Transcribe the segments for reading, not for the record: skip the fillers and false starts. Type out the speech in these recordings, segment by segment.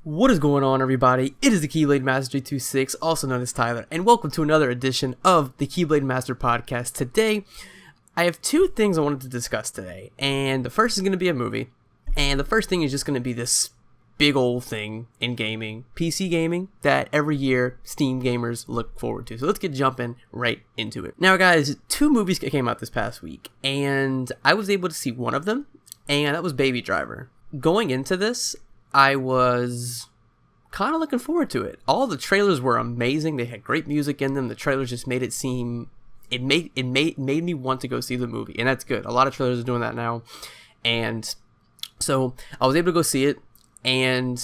What is going on, everybody? It is the TheKeybladeMaster 326, also known as Tyler, and welcome to another edition of the TheKeybladeMaster podcast. Today, I have two things I wanted to discuss today, and the first is going to be a movie, and the first thing is just going to be this big old thing in gaming, PC gaming, that every year Steam gamers look forward to. So let's get jumping right into it. Now, guys, two movies came out this past week, and I was able to see one of them, and that was Baby Driver. Going into this, I was kind of looking forward to it. All the trailers were amazing. They had great music in them. The trailers just made it seem, it made me want to go see the movie, and that's good. A lot of trailers are doing that now, and so I was able to go see it. And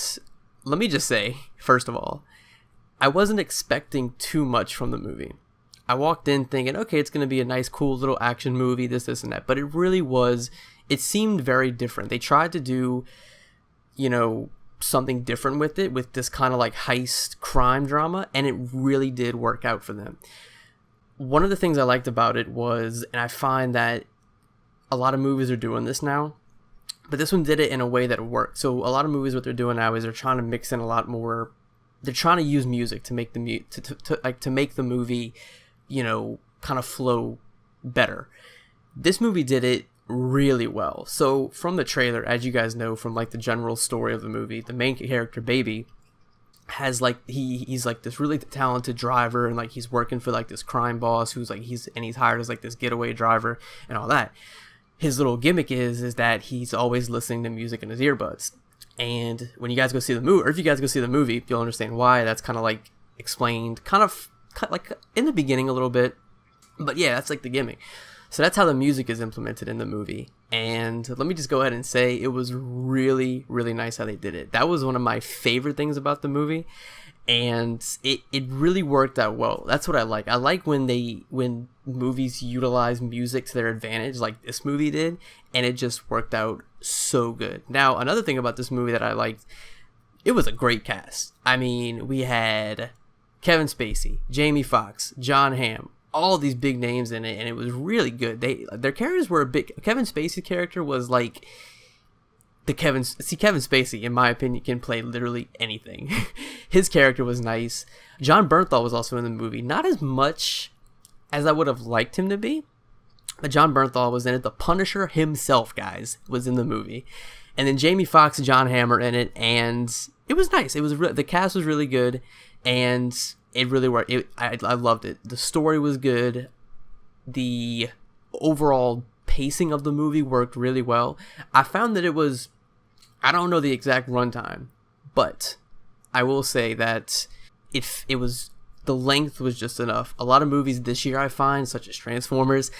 let me just say, first of all, I wasn't expecting too much from the movie. I walked in thinking, okay, it's going to be a nice, cool little action movie, this, and that, but it really was. It seemed very different. They tried to do, something different with it, with this kind of like heist crime drama, and it really did work out for them. One of the things I liked about it was, and I find that a lot of movies are doing this now, but this one did it in a way that worked. So a lot of movies, what they're doing now is they're trying to mix in a lot more. They're trying to use music to make the to make the movie, kind of flow better. This movie did it really well. So from the trailer, as you guys know, from like the general story of the movie, the main character, Baby, has like he's like this really talented driver, and like he's working for like this crime boss who's like he's hired as like this getaway driver and all that. His little gimmick is that he's always listening to music in his earbuds. And when you guys go see the movie, or if you guys go see the movie, you'll understand why. That's kind of like explained kind of like in the beginning a little bit, but yeah, that's like the gimmick. So that's how the music is implemented in the movie. And let me just go ahead and say it was really, really nice how they did it. That was one of my favorite things about the movie. And it really worked out well. That's what I like. I like when movies utilize music to their advantage, like this movie did, and it just worked out so good. Now, another thing about this movie that I liked, it was a great cast. I mean, we had Kevin Spacey, Jamie Foxx, John Hamm, all these big names in it, and it was really good. Their characters were a bit. Kevin Spacey's character was like Kevin Spacey, in my opinion, can play literally anything. His character was nice. John Bernthal was also in the movie, not as much as I would have liked him to be, but John Bernthal was in it. The Punisher himself, guys, was in the movie, and then Jamie Foxx and John Hamm in it, and it was nice. It was the cast was really good, and it really worked. I loved it. The story was good. The overall pacing of the movie worked really well. I found that it was, I don't know the exact runtime, but I will say that it was, the length was just enough. A lot of movies this year I find, such as Transformers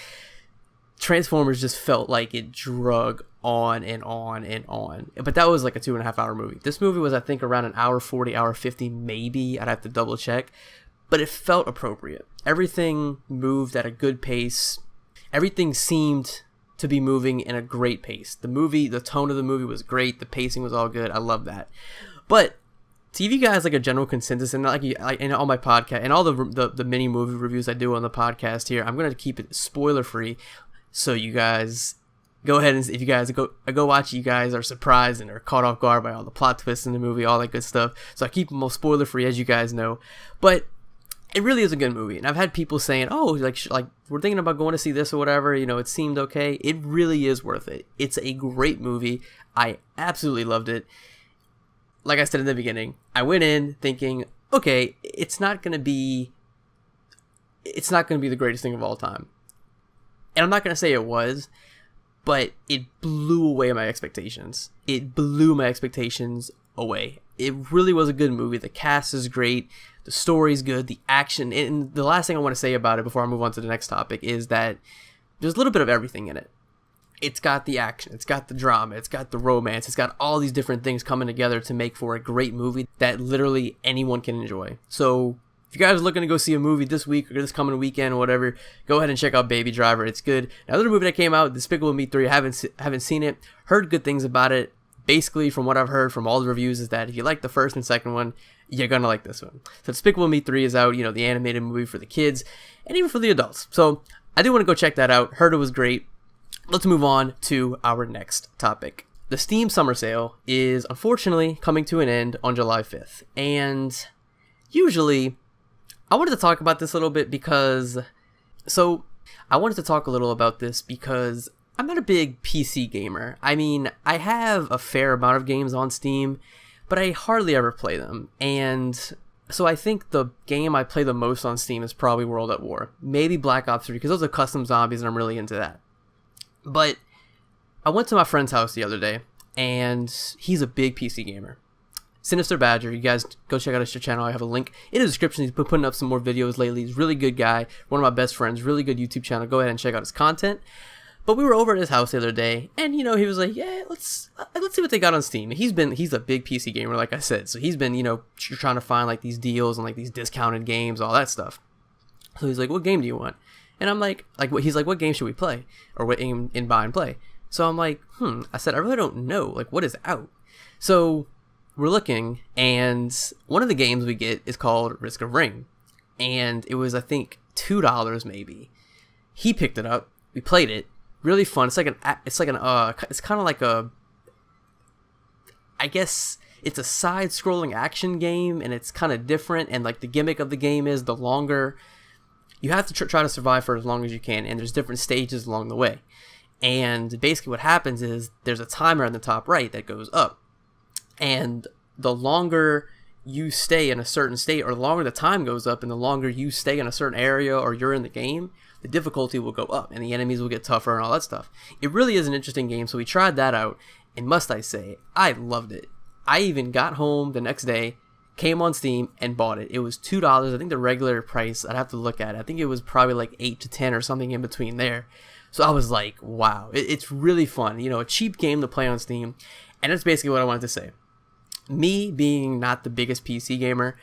just felt like it drug on and on and on. But that was like a 2.5 hour movie. This movie was, I think, around an hour 40, hour 50, maybe. I'd have to double check. But it felt appropriate. Everything moved at a good pace. Everything seemed to be moving in a great pace. The tone of the movie was great. The pacing was all good. I love that. But to give you guys like a general consensus, and like in all my podcast and all the mini movie reviews I do on the podcast here, I'm gonna keep it spoiler free. So you guys go ahead, and if you guys go watch it, you guys are surprised and are caught off guard by all the plot twists in the movie, all that good stuff. So I keep them all spoiler free, as you guys know. But it really is a good movie, and I've had people saying, "Oh, like we're thinking about going to see this or whatever." It seemed okay. It really is worth it. It's a great movie. I absolutely loved it. Like I said in the beginning, I went in thinking, okay, it's not gonna be the greatest thing of all time. And I'm not going to say it was, but it blew away my expectations. It blew my expectations away. It really was a good movie. The cast is great. The story's good. The action. And the last thing I want to say about it before I move on to the next topic is that there's a little bit of everything in it. It's got the action. It's got the drama. It's got the romance. It's got all these different things coming together to make for a great movie that literally anyone can enjoy. So if you guys are looking to go see a movie this week or this coming weekend or whatever, go ahead and check out Baby Driver. It's good. Another movie that came out, Despicable Me 3. I haven't seen it. Heard good things about it. Basically, from what I've heard from all the reviews, is that if you like the first and second one, you're gonna like this one. So Despicable Me 3 is out. The animated movie for the kids and even for the adults. So I do want to go check that out. Heard it was great. Let's move on to our next topic. the Steam summer sale is unfortunately coming to an end on July 5th. And usually, I wanted to talk about this a little bit because... I wanted to talk a little about this because I'm not a big PC gamer. I mean, I have a fair amount of games on Steam, but I hardly ever play them. And so I think the game I play the most on Steam is probably World at War. Maybe Black Ops 3, because those are custom zombies and I'm really into that. But I went to my friend's house the other day, and he's a big PC gamer. SinisterBadger, you guys go check out his channel. I have a link in the description. He's been putting up some more videos lately. He's a really good guy, one of my best friends, really good YouTube channel. Go ahead and check out his content. But we were over at his house the other day, and he was like, "Yeah, let's see what they got on Steam." He's a big PC gamer, like I said, so he's been trying to find like these deals and like these discounted games, all that stuff. So he's like, "What game do you want?" And I'm like, he's like, "What game should we play, or what game in buy and play?" So I'm like, I said, "I really don't know. Like, what is out?" So we're looking, and one of the games we get is called Risk of Rain, and it was, I think, $2 maybe. He picked it up. We played it. Really fun. It's kind of like a, I guess it's a side-scrolling action game, and it's kind of different. And like the gimmick of the game is the longer you have to try to survive for as long as you can, and there's different stages along the way. And basically, what happens is there's a timer on the top right that goes up. And the longer you stay in a certain state, or the longer the time goes up, and the longer you stay in a certain area or you're in the game, the difficulty will go up, and the enemies will get tougher and all that stuff. It really is an interesting game, so we tried that out, and must I say, I loved it. I even got home the next day, came on Steam, and bought it. It was $2. I think the regular price, I'd have to look at it. I think it was probably like 8 to 10 or something in between there. So I was like, wow, it's really fun. A cheap game to play on Steam, and that's basically what I wanted to say. Me being not the biggest PC gamer,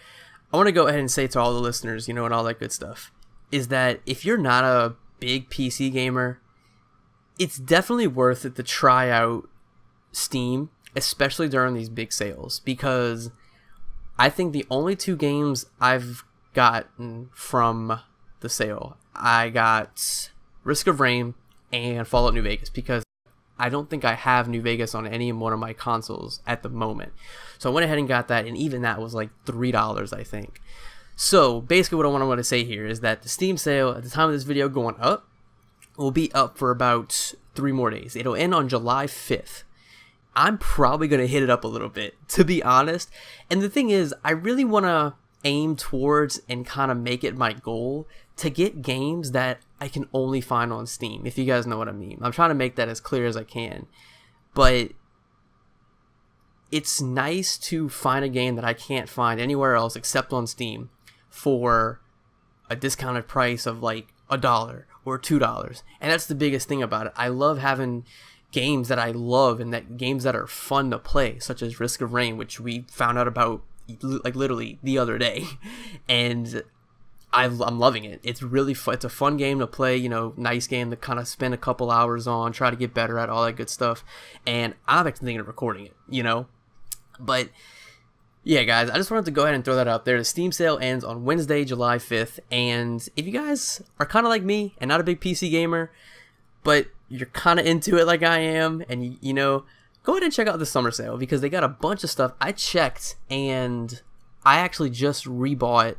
I want to go ahead and say to all the listeners, and all that good stuff, is that if you're not a big PC gamer, it's definitely worth it to try out Steam, especially during these big sales, because I think the only 2 games I've gotten from the sale, I got Risk of Rain and Fallout New Vegas, because I don't think I have New Vegas on any one of my consoles at the moment. So I went ahead and got that, and even that was like $3, I think. So basically what I want to say here is that the Steam sale, at the time of this video going up, will be up for about 3 more days. It'll end on July 5th. I'm probably going to hit it up a little bit, to be honest. And the thing is, I really want to aim towards and kind of make it my goal to get games that I can only find on Steam, if you guys know what I mean. I'm trying to make that as clear as I can. But it's nice to find a game that I can't find anywhere else except on Steam for a discounted price of like $1 or $2. And that's the biggest thing about it. I love having games that I love and that games that are fun to play, such as Risk of Rain, which we found out about like literally the other day. And I'm loving it. It's really fun. It's a fun game to play, nice game to kind of spend a couple hours on, try to get better at, all that good stuff. And I'm actually thinking of recording it, But yeah, guys, I just wanted to go ahead and throw that out there. The Steam sale ends on Wednesday, July 5th. And if you guys are kind of like me and not a big PC gamer, but you're kind of into it like I am, and go ahead and check out the summer sale, because they got a bunch of stuff. I checked, and I actually just rebought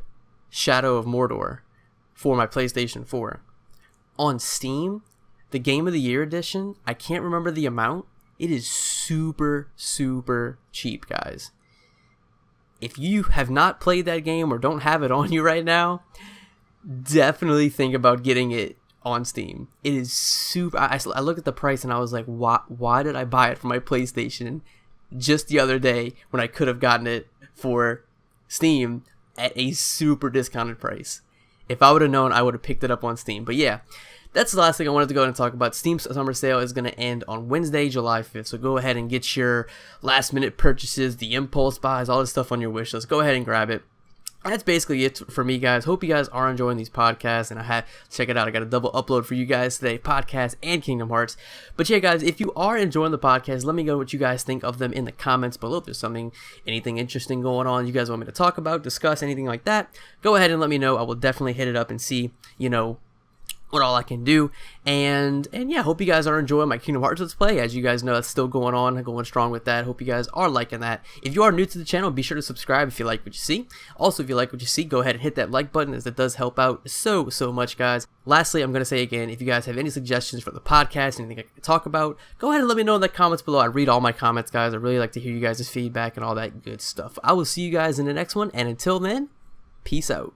Shadow of Mordor for my PlayStation 4. On Steam, the Game of the Year edition, I can't remember the amount. It is super, super cheap, guys. If you have not played that game or don't have it on you right now, definitely think about getting it on Steam. It is super... I looked at the price and I was like, why did I buy it for my PlayStation just the other day when I could have gotten it for Steam at a super discounted price? If I would have known, I would have picked it up on Steam. But yeah, that's the last thing I wanted to go ahead and talk about. Steam summer sale is going to end on Wednesday, July 5th. So go ahead and get your last minute purchases, the impulse buys, all this stuff on your wish list. Go ahead and grab it. That's basically it for me, guys. Hope you guys are enjoying these podcasts, and check it out. I got a double upload for you guys today, podcast and Kingdom Hearts. But yeah, guys, if you are enjoying the podcast, let me know what you guys think of them in the comments below. If there's anything interesting going on you guys want me to talk about, discuss, anything like that, go ahead and let me know. I will definitely hit it up and see, what all I can do. And yeah, hope you guys are enjoying my Kingdom Hearts Let's Play. As you guys know, it's still going on, going strong with that. Hope you guys are liking that. If you are new to the channel, be sure to subscribe if you like what you see. Also, if you like what you see, go ahead and hit that like button, as it does help out so much, guys. Lastly, I'm going to say again, if you guys have any suggestions for the podcast, anything I can talk about, go ahead and let me know in the comments below. I read all my comments, guys. I really like to hear you guys' feedback and all that good stuff. I will see you guys in the next one, and until then, peace out.